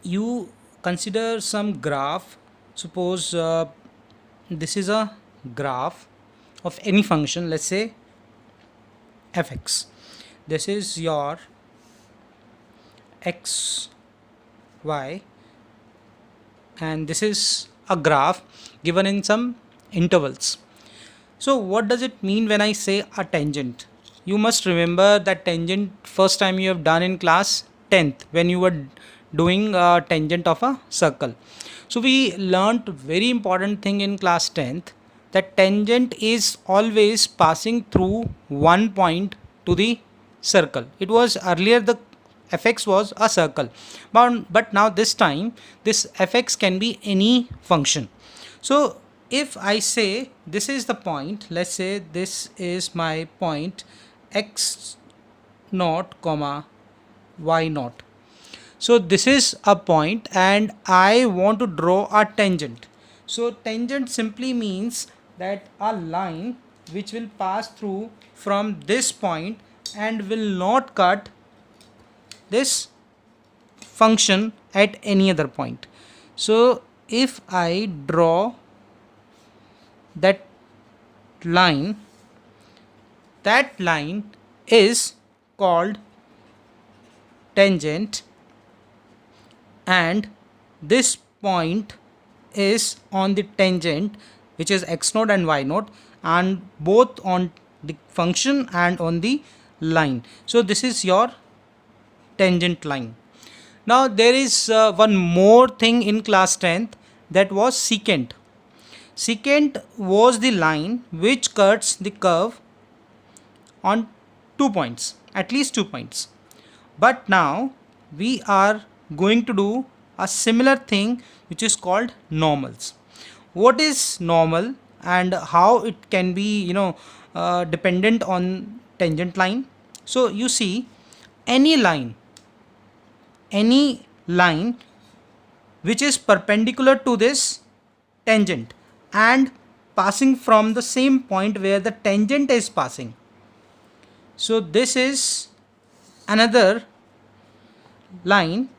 you consider some graph. Suppose this is a graph of any function, let's say fx. This is your x, y, and this is a graph given in some intervals. So what does it mean when I say a tangent? You must remember that tangent first time you have done in class 10th when you were doing a tangent of a circle. So we learnt very important thing in class 10th, that tangent is always passing through one point to the circle. It was earlier the fx was a circle, but now this time this fx can be any function. So if I say this is the point, let's say this is my point x naught comma y naught. So this is a point and I want to draw a tangent. So tangent simply means that a line which will pass through from this point and will not cut this function at any other point. So if I draw that line is called tangent, and this point is on the tangent, which is x naught and y naught, and both on the function and on the line. So this is your tangent line. Now there is one more thing in class 10th, that was secant. Secant was the line which cuts the curve on 2 points, at least 2 points. But now we are going to do a similar thing which is called normals. What is normal and how it can be dependent on tangent line? So you see, any line which is perpendicular to this tangent and passing from the same point where the tangent is passing. So this is another line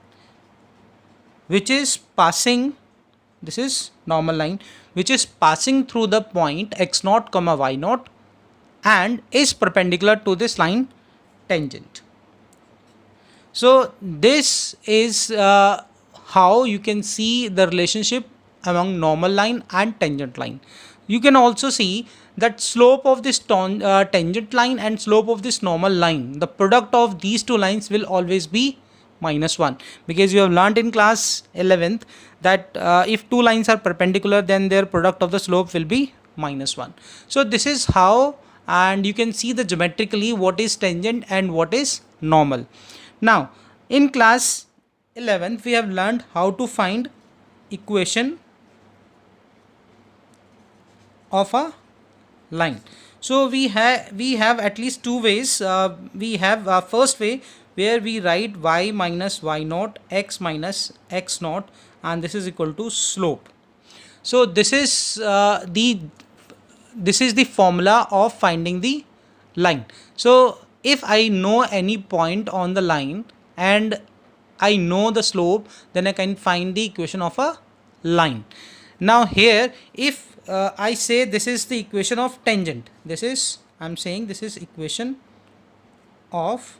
which is passing, this is normal line which is passing through the point x naught comma y naught and is perpendicular to this line tangent. So this is how you can see the relationship among normal line and tangent line. You can also see that slope of this tangent line and slope of this normal line, the product of these two lines will always be -1, because you have learnt in class 11th that if two lines are perpendicular, then their product of the slope will be -1. So this is how, and you can see the geometrically what is tangent and what is normal. Now in class 11th we have learned how to find equation of a line. So we have at least two ways. We have first way where we write y minus y naught x minus x naught, and this is equal to slope. So this is the formula of finding the line. So if I know any point on the line and I know the slope, then I can find the equation of a line. Now here, if I say this is the equation of tangent, I'm saying this is equation of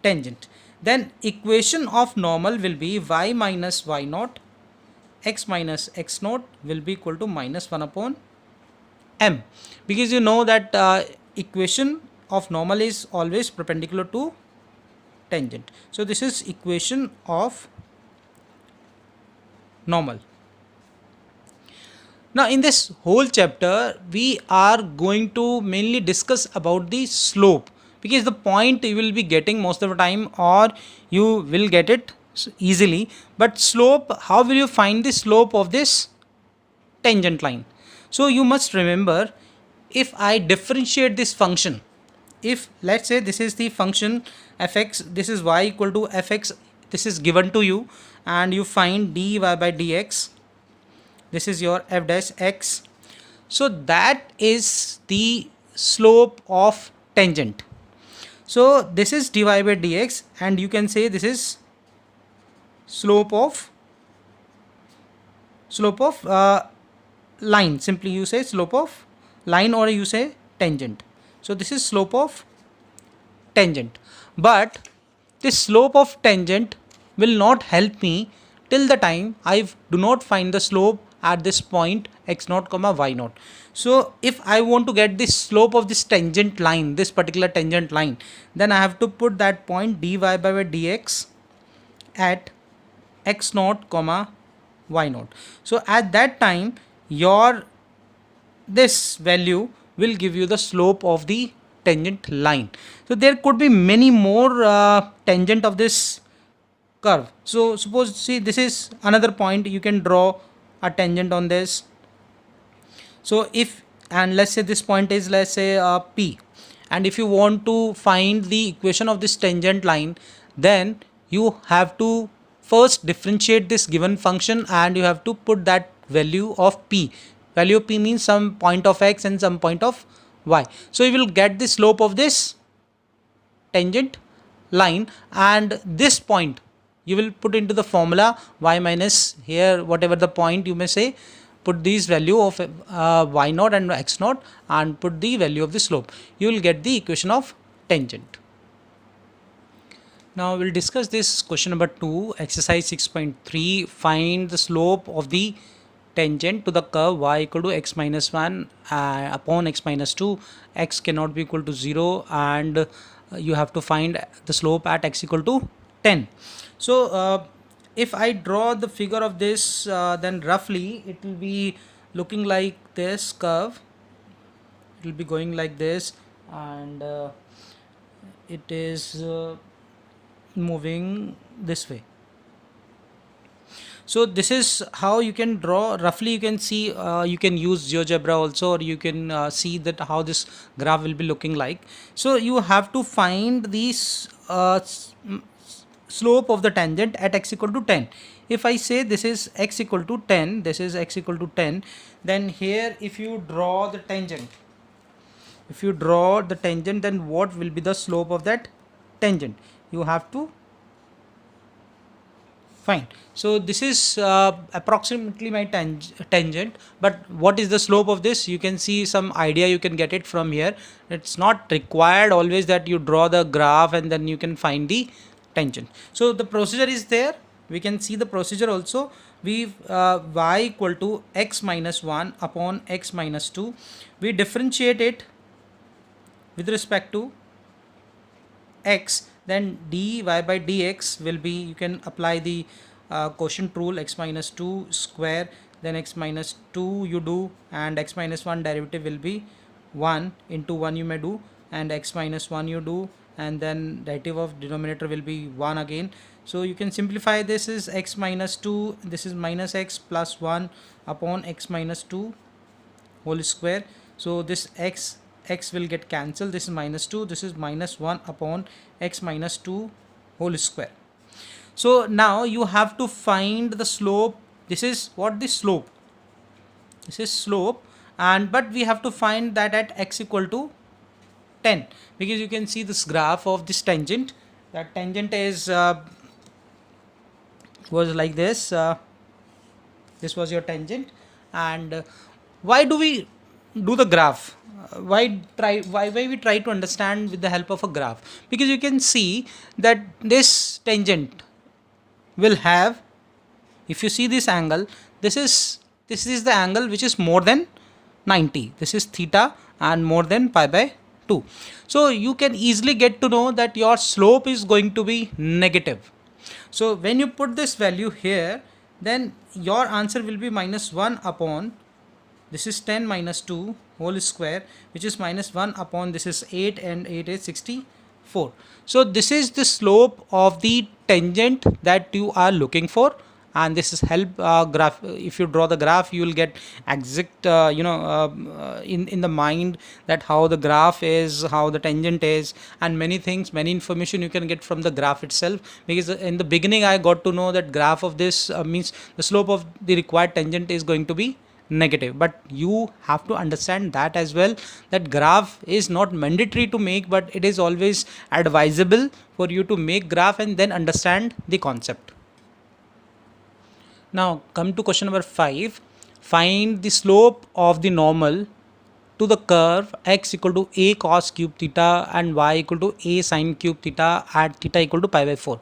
tangent, then equation of normal will be y minus y naught x minus x naught will be equal to -1 upon m, because you know that equation of normal is always perpendicular to tangent. So this is equation of normal. Now in this whole chapter we are going to mainly discuss about the slope, because the point you will be getting most of the time, or you will get it easily, but slope, how will you find the slope of this tangent line? So you must remember, if I differentiate this function, if let's say this is the function fx, this is y equal to fx, this is given to you, and you find dy by dx, this is your f dash x. So that is the slope of tangent. So this is dy by dx, and you can say this is slope of line. Simply you say slope of line or you say tangent. So this is slope of tangent, but this slope of tangent will not help me till the time I do not find the slope at this point x naught comma y naught. So if I want to get the slope of this tangent line, this particular tangent line, then I have to put that point dy by dx at x naught comma y naught. So at that time your this value will give you the slope of the tangent line. So there could be many more tangent of this curve. So suppose, see, this is another point, you can draw a tangent on this. So if, and let's say this point is, let's say P, and if you want to find the equation of this tangent line, then you have to first differentiate this given function and you have to put that value of P. Value of P means some point of x and some point of y. So you will get the slope of this tangent line, and this point you will put into the formula y minus, here whatever the point you may say, put these value of y naught and x naught and put the value of the slope. You will get the equation of tangent. Now we'll discuss this question number 2, exercise 6.3. Find the slope of the tangent to the curve y equal to x minus 1 upon x minus 2. X cannot be equal to 0, and you have to find the slope at x equal to 10. So if I draw the figure of this, then roughly it will be looking like this curve. It will be going like this, and it is moving this way. So this is how you can draw. Roughly you can see, you can use GeoGebra also, or you can see that how this graph will be looking like. So you have to find the slope of the tangent at x equal to 10. If I say this is x equal to 10, this is x equal to 10, then here if you draw the tangent, then what will be the slope of that tangent? You have to find. So this is approximately my tangent, but what is the slope of this? You can see some idea, you can get it from here. It's not required always that you draw the graph and then you can find the tangent. So the procedure is there. We can see the procedure also. We y equal to x minus 1 upon x minus 2. We differentiate it with respect to x, then dy by dx will be, you can apply the quotient rule, x minus 2 square, then x minus 2 you do, and x minus 1 derivative will be 1 into 1 you may do, and x minus 1 you do, and then derivative of denominator will be 1 again. So you can simplify, this is x minus 2, this is minus x plus 1 upon x minus 2 whole square. So this x will get cancelled, this is minus 2, this is minus 1 upon x minus 2 whole square. So now you have to find the slope. This is what the slope, this is slope, and but we have to find that at x equal to 10, because you can see this graph of this tangent. That tangent is was like this. This was your tangent, and why do we do the graph? Why we try to understand with the help of a graph? Because you can see that this tangent will have, if you see this angle, this is the angle which is more than 90. This is theta and more than pi by 2. So you can easily get to know that your slope is going to be negative. So when you put this value here, then your answer will be minus 1 upon, this is 10 minus 2 whole square, which is minus 1 upon, this is 8, and 8 is 64. So this is the slope of the tangent that you are looking for, and this is help graph. If you draw the graph, you will get exact in the mind that how the graph is, how the tangent is, and many things, many information you can get from the graph itself. Because in the beginning I got to know that graph of this means the slope of the required tangent is going to be negative, but you have to understand that as well, that graph is not mandatory to make, but it is always advisable for you to make graph and then understand the concept. Now come to question number 5. Find the slope of the normal to the curve x equal to a cos cube theta and y equal to a sin cube theta at theta equal to pi by 4.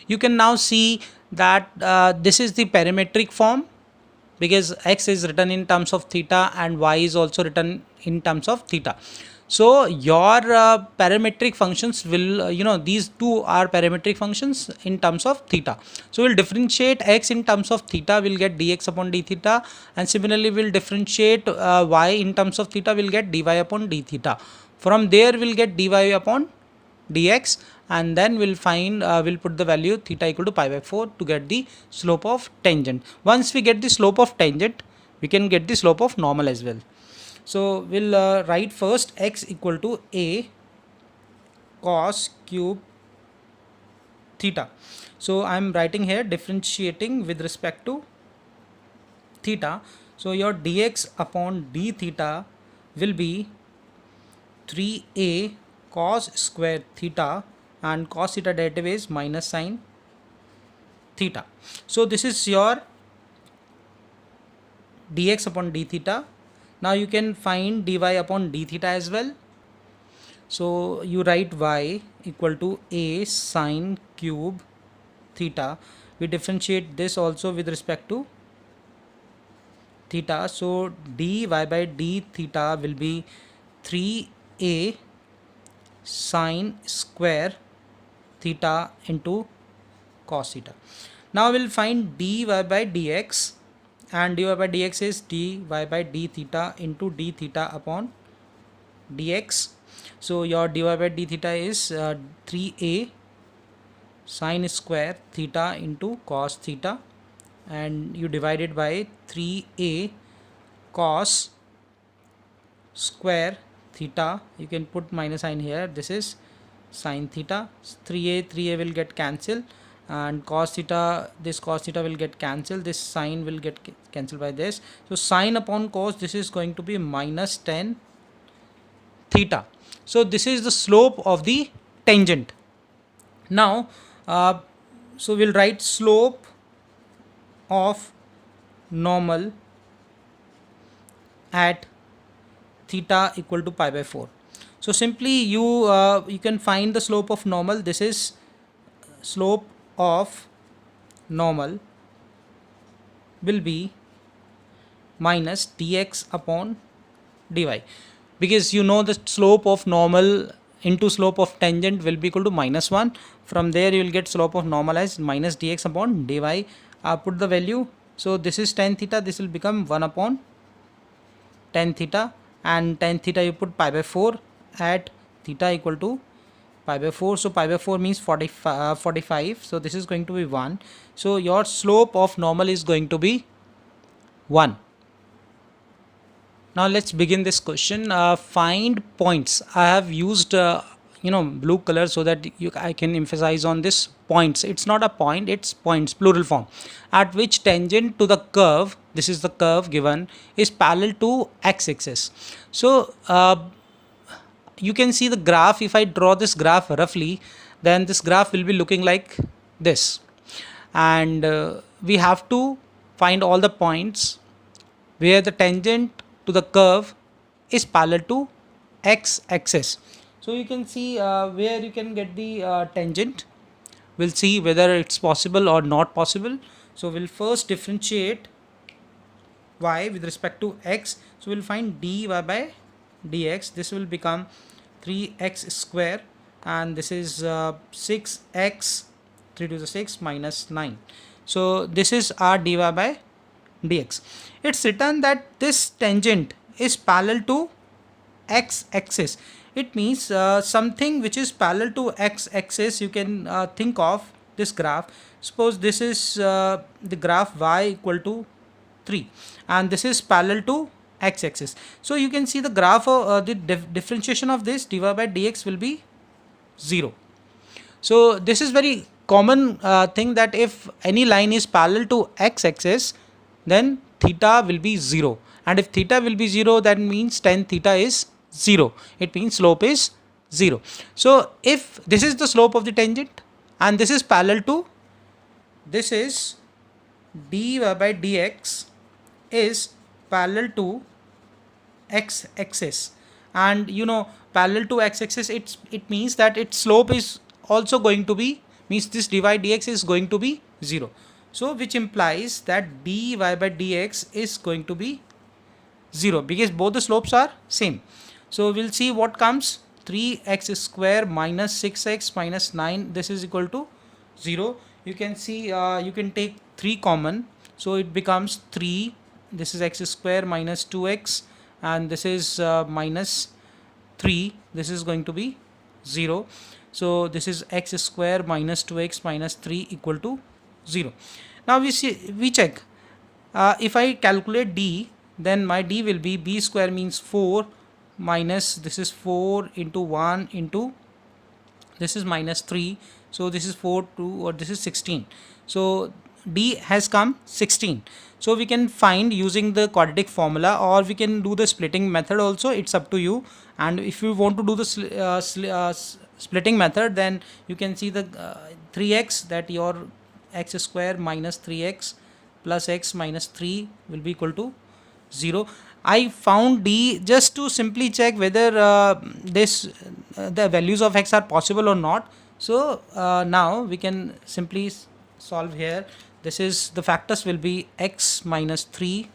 You can now see that this is the parametric form, because x is written in terms of theta and y is also written in terms of theta. So your parametric functions will, these two are parametric functions in terms of theta. So we'll differentiate x in terms of theta, we'll get dx upon d theta, and similarly we'll differentiate y in terms of theta, we'll get dy upon d theta. From there we'll get dy upon dx, and then we'll find we'll put the value theta equal to pi by 4 to get the slope of tangent. Once we get the slope of tangent, we can get the slope of normal as well. So we'll write first x equal to a cos cube theta. So I'm writing here differentiating with respect to theta. So your dx upon d theta will be 3a cos square theta, and cos theta derivative is minus sine theta. So this is your dx upon d theta. Now you can find dy upon d theta as well. So you write y equal to a sine cube theta. We differentiate this also with respect to theta. So dy by d theta will be 3a sine square theta into cos theta. Now we'll find dy by dx, and dy by dx is dy by d theta into d theta upon dx. So your dy by d theta is 3a sine square theta into cos theta, and you divide it by 3a cos square theta. You can put minus sign here, this is sine theta. 3a will get cancelled, and cos theta, this cos theta will get cancelled, this sine will get cancelled by this. So sine upon cos, this is going to be minus tan theta. So this is the slope of the tangent. Now so we'll write slope of normal at theta equal to pi by 4. So simply you can find the slope of normal. This is slope of normal will be minus dx upon dy, because you know the slope of normal into slope of tangent will be equal to minus 1. From there you will get slope of normal as minus dx upon dy. Put the value. So this is tan theta, this will become 1 upon tan theta, and tan theta you put pi by 4 at theta equal to pi by 4. So pi by 4 means 45. So this is going to be 1. So your slope of normal is going to be 1. Now let's begin this question. Find points. I have used blue color so that I can emphasize on this points. It's not a point, it's points, plural form, at which tangent to the curve, this is the curve given, is parallel to x-axis. So you can see the graph. If I draw this graph roughly, then this graph will be looking like this, and we have to find all the points where the tangent to the curve is parallel to x-axis. So you can see where you can get the tangent. We'll see whether it's possible or not possible. So we'll first differentiate y with respect to x. So we'll find dy by dx. This will become 3x square, and this is 6x 3 to the 6 minus 9. So this is our dy by dx. It's written that this tangent is parallel to x-axis. It means something which is parallel to x-axis. You can think of this graph. Suppose this is the graph y equal to 3, and this is parallel to x-axis. So you can see the graph of the differentiation of this dy by dx will be 0. So this is very common thing, that if any line is parallel to x-axis, then theta will be 0, and if theta will be 0, that means tan theta is 0. It means slope is 0. So if this is the slope of the tangent and this is parallel to, this is dy by dx is parallel to x axis, and parallel to x axis, it means that its slope is also going to be, means this dy dx is going to be 0. So which implies that dy by dx is going to be 0 because both the slopes are same. So we'll see what comes. 3x square minus 6x minus 9, this is equal to 0. You can see, you can take 3 common, so it becomes 3. This is x square minus 2x, and this is minus 3. This is going to be 0. So this is x square minus 2x minus 3 equal to 0. Now we check, if I calculate d, then my d will be b square, means 4 minus this is 4 into 1 into this is minus 3. So this is 4 2, or this is 16. So d has come 16. So we can find using the quadratic formula, or we can do the splitting method also, it's up to you. And if you want to do the splitting method, then you can see the 3x, that your x square minus 3x plus x minus 3 will be equal to 0. I found d just to simply check whether the values of x are possible or not. So now we can simply solve here. This is the factors will be x minus 3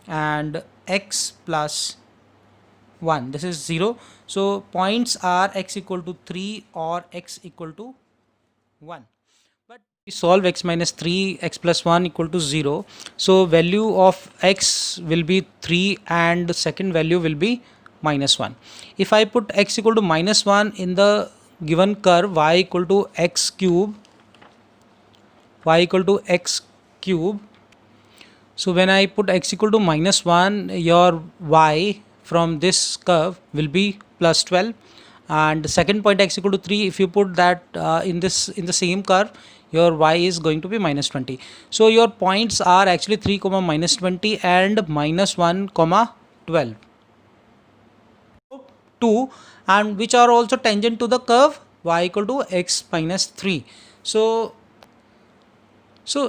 and x plus 1. This is 0. So points are x equal to 3 or x equal to 1. But we solve x minus 3, x plus 1 equal to 0. So value of x will be 3 and the second value will be minus 1. If I put x equal to minus 1 in the given curve y equal to x cube, so when I put x equal to minus 1, your y from this curve will be plus 12, and the second point x equal to 3, if you put that in the same curve, your y is going to be minus 20. So your points are actually 3 comma minus 20 and minus 1 comma 12, 2, and which are also tangent to the curve y equal to x minus 3. So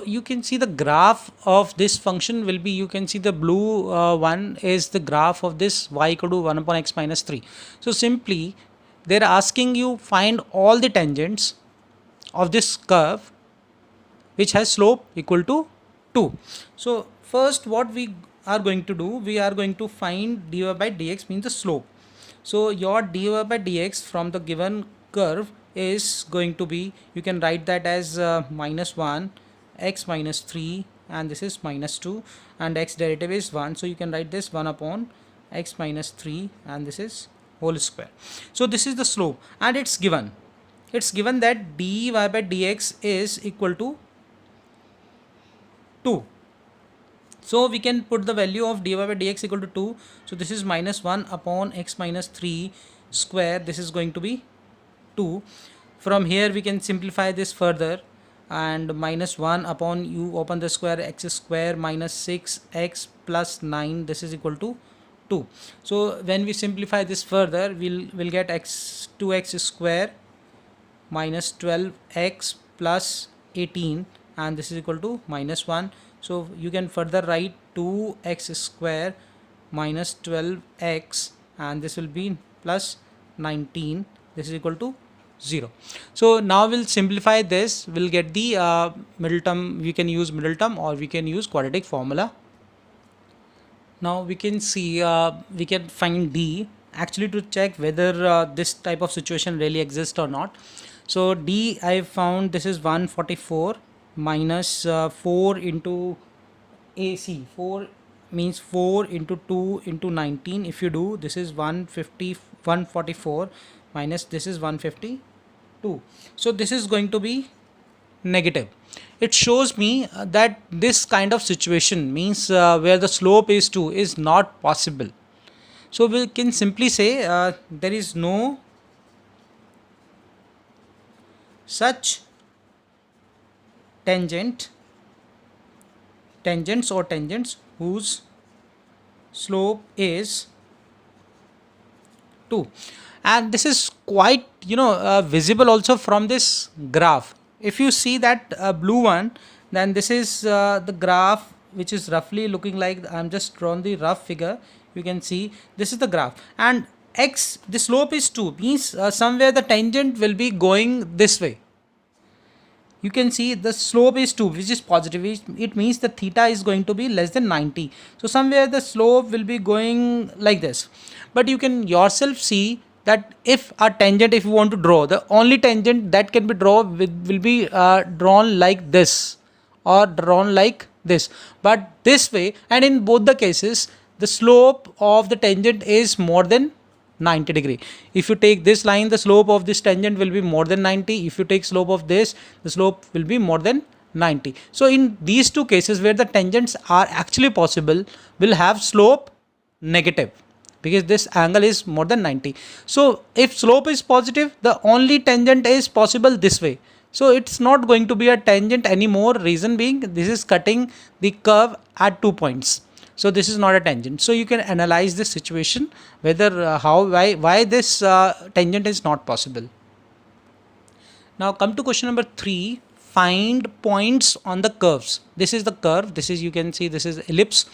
you can see the graph of this function will be, you can see the blue one is the graph of this y equal to 1 upon x minus 3. So simply they're asking you find all the tangents of this curve which has slope equal to 2. So first what we are going to do, we are going to find dy by dx, means the slope. So your dy by dx from the given curve is going to be, you can write that as minus 1 x minus 3, and this is minus 2, and x derivative is 1. So you can write this 1 upon x minus 3, and this is whole square. So this is the slope, and it's given that dy by dx is equal to 2. So we can put the value of dy by dx equal to 2. So this is minus 1 upon x minus 3 square, this is going to be 2. From here we can simplify this further, and minus 1 upon, you open the square, x square minus 6x plus 9, this is equal to 2. So when we simplify this further, we'll get 2x square minus 12x plus 18, and this is equal to minus 1. So you can further write 2x square minus 12x, and this will be plus 19, this is equal to 0. So now we'll simplify this, we'll get the middle term. We can use middle term or we can use quadratic formula. Now we can see, we can find d actually to check whether this type of situation really exists or not. So d I found, this is 144 minus 4 into AC, 4 means 4 into 2 into 19. If you do, this is 144 minus this is 152. So this is going to be negative. It shows me that this kind of situation means where the slope is 2 is not possible. So we can simply say there is no such tangents whose slope is 2. And this is quite visible also from this graph. If you see that blue one, then this is the graph which is roughly looking like, I'm just drawn the rough figure. You can see this is the graph, and x, the slope is 2, means somewhere the tangent will be going this way. You can see the slope is 2, which is positive. It means the theta is going to be less than 90. So somewhere the slope will be going like this. But you can yourself see that if a tangent, if you want to draw, the only tangent that can be drawn will be drawn like this or drawn like this. But this way, and in both the cases, the slope of the tangent is more than 90 degree. If you take this line, the slope of this tangent will be more than 90. If you take slope of this, the slope will be more than 90. So in these two cases where the tangents are actually possible, will have slope negative, because this angle is more than 90. So if slope is positive, the only tangent is possible this way. So it's not going to be a tangent anymore. Reason being, this is cutting the curve at 2 points. So this is not a tangent. So you can analyze this situation, whether why this tangent is not possible. Now come to question number 3. Find points on the curves. This is the curve. This is, you can see, this is ellipse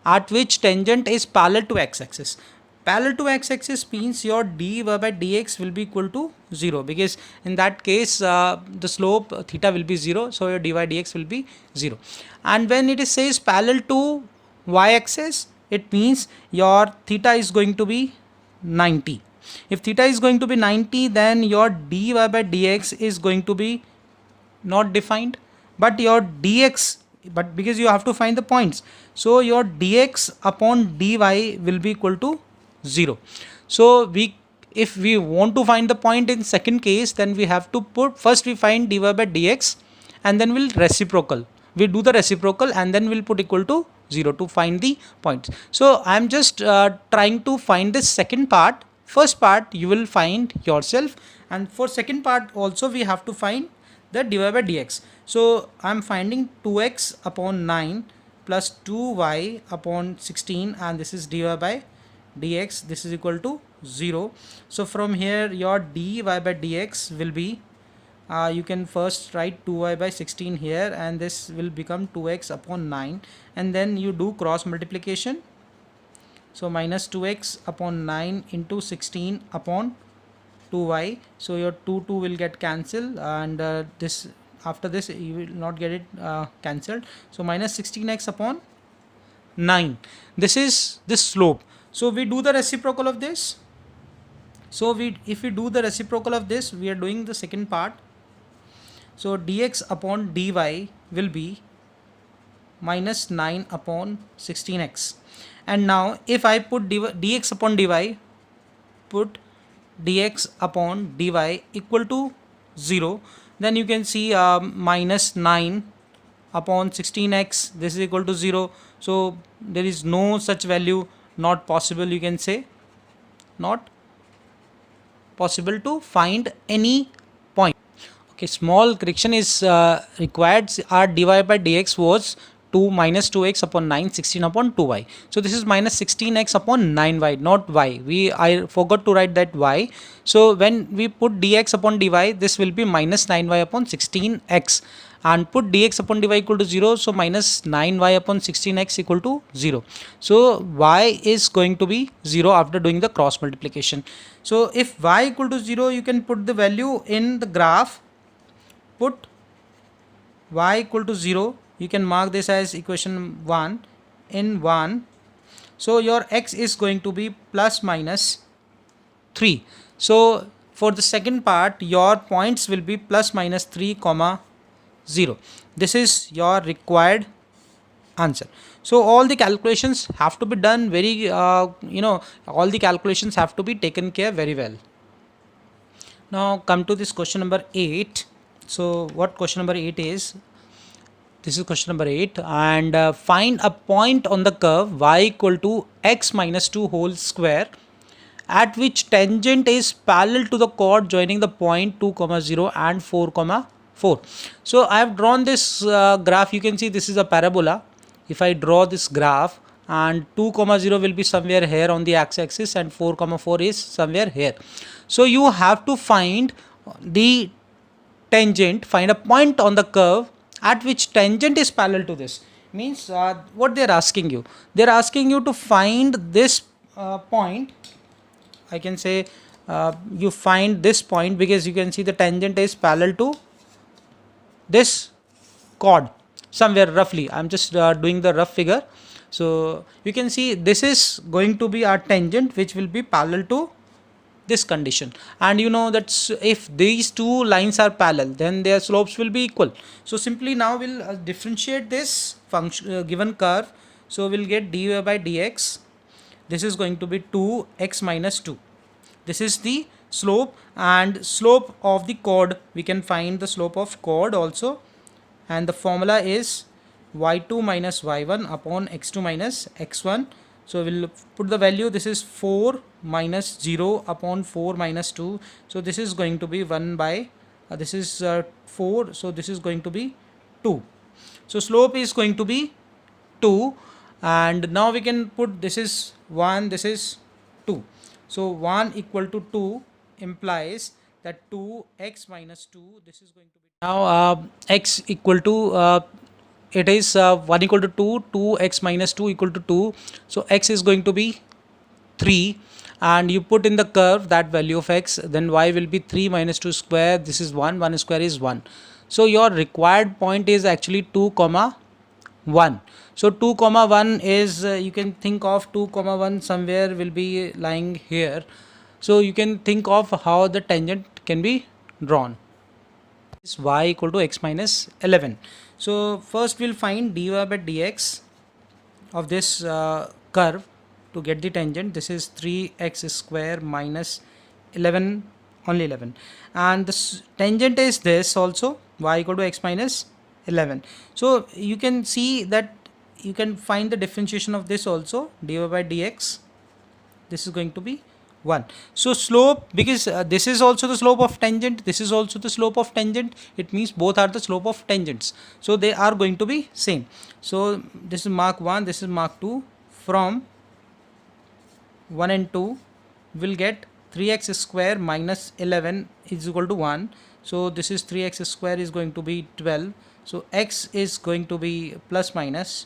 at which tangent is parallel to x-axis. Parallel to x-axis means your dy by dx will be equal to 0, because in that case the slope theta will be 0, so your dy dx will be 0. And when it says parallel to y-axis, it means your theta is going to be 90. If theta is going to be 90, then your dy by dx is going to be not defined, but your dx, but because you have to find the points, so your dx upon dy will be equal to 0. So if we want to find the point in second case, then we have to put, first we find dy by dx and then we'll reciprocal. We do the reciprocal and then we'll put equal to 0 to find the points. So I'm just trying to find this second part. First part you will find yourself, and for second part also we have to find the dy by dx. So I'm finding 2x upon 9 plus 2y upon 16, and this is dy by dx, this is equal to 0. So from here your dy by dx will be, you can first write 2y by 16 here, and this will become 2x upon 9, and then you do cross multiplication. So minus 2x upon 9 into 16 upon 2y. So your 2 will get cancelled, and this, after this you will not get it cancelled. So minus 16x upon 9. This is this slope. So we do the reciprocal of this. So if we do the reciprocal of this, we are doing the second part. So dx upon dy will be minus 9 upon 16x. And now if I put dx upon dy, put dx upon dy equal to 0, then you can see minus 9 upon 16x, this is equal to 0. So there is no such value, not possible, you can say, not possible to find any point. Okay, small correction is required. Our dy by dx was 2 minus 2x upon 9, 16 upon 2y. So this is minus 16x upon 9y, not y. I forgot to write that y. So when we put dx upon dy, this will be minus 9y upon 16x, and put dx upon dy equal to 0. So minus 9y upon 16x equal to 0. So y is going to be 0 after doing the cross multiplication. So if y equal to 0, you can put the value in the graph. Put y equal to 0. You can mark this as equation 1 in 1. So your x is going to be plus minus 3. So for the second part, your points will be plus minus 3 comma 0. This is your required answer. So all the calculations have to be done very all the calculations have to be taken care very well. Now come to this question number 8. So what question number 8 is? This is question number 8, and find a point on the curve y equal to x minus 2 whole square at which tangent is parallel to the chord joining the point 2, 0 and 4, 4. So I have drawn this graph. You can see this is a parabola. If I draw this graph, and 2, 0 will be somewhere here on the x-axis, and 4, 4 is somewhere here. So you have to find the tangent, find a point on the curve at which tangent is parallel to this. Means what they're asking you, they're asking you to find this point. I can say you find this point, because you can see the tangent is parallel to this chord somewhere roughly. I'm just doing the rough figure. So you can see this is going to be our tangent, which will be parallel to this condition, and you know that if these two lines are parallel, then their slopes will be equal. So simply now we'll differentiate this function given curve. So we'll get dy by dx, this is going to be 2x minus 2. This is the slope, and slope of the chord, we can find the slope of chord also, and the formula is y2 minus y1 upon x2 minus x1. So we'll put the value, this is 4 minus 0 upon 4 minus 2. So this is going to be 1 by this is 4, so this is going to be 2. So slope is going to be 2, and now we can put this is 1, this is 2. So 1 equal to 2 implies that 2x minus 2, this is going to be now x equal to it is 1 equal to 2, 2x minus 2 equal to 2. So x is going to be 3, and you put in the curve that value of x, then y will be 3 minus 2 square, this is 1, 1 square is 1. So your required point is actually 2 comma 1. So 2 comma 1 is you can think of 2 comma 1 somewhere will be lying here. So you can think of how the tangent can be drawn. Is y equal to x minus 11. So first we'll find dy by dx of this curve to get the tangent. This is 3x square minus 11, only 11, and this tangent is this also, y equal to x minus 11. So you can see that you can find the differentiation of this also, dy by dx, this is going to be 1. So slope, because this is also the slope of tangent, this is also the slope of tangent, it means both are the slope of tangents, so they are going to be same. So this is mark 1, this is mark 2. From 1 and 2 will get 3x square minus 11 is equal to 1. So this is 3x square is going to be 12. So x is going to be plus minus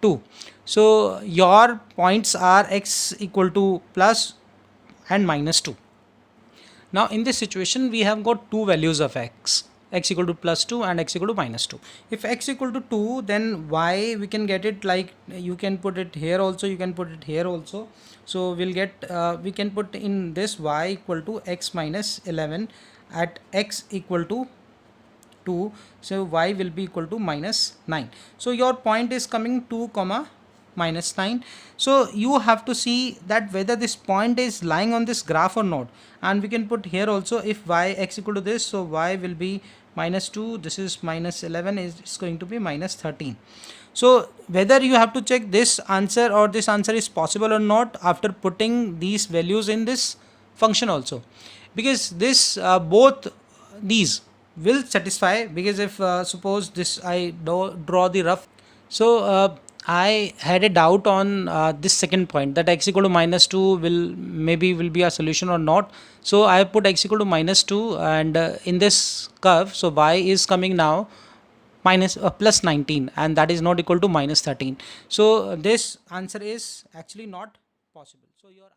2. So your points are x equal to plus and minus 2. Now in this situation we have got two values of x equal to plus 2 and x equal to minus 2. If x equal to 2, then y we can get it like, you can put it here also, you can put it here also. So we'll get we can put in this y equal to x minus 11 at x equal to 2, so y will be equal to minus 9. So your point is coming 2 comma minus 9. So you have to see that whether this point is lying on this graph or not, and we can put here also, if y x equal to this, so y will be minus 2, this is minus 11, is going to be minus 13. So whether you have to check this answer or this answer is possible or not after putting these values in this function also, because this both these will satisfy, because if suppose this I draw the rough. So I had a doubt on this second point, that x equal to minus 2 will be a solution or not. So I put x equal to minus 2, and in this curve, so y is coming now minus plus 19, and that is not equal to minus 13. So this answer is actually not possible. So your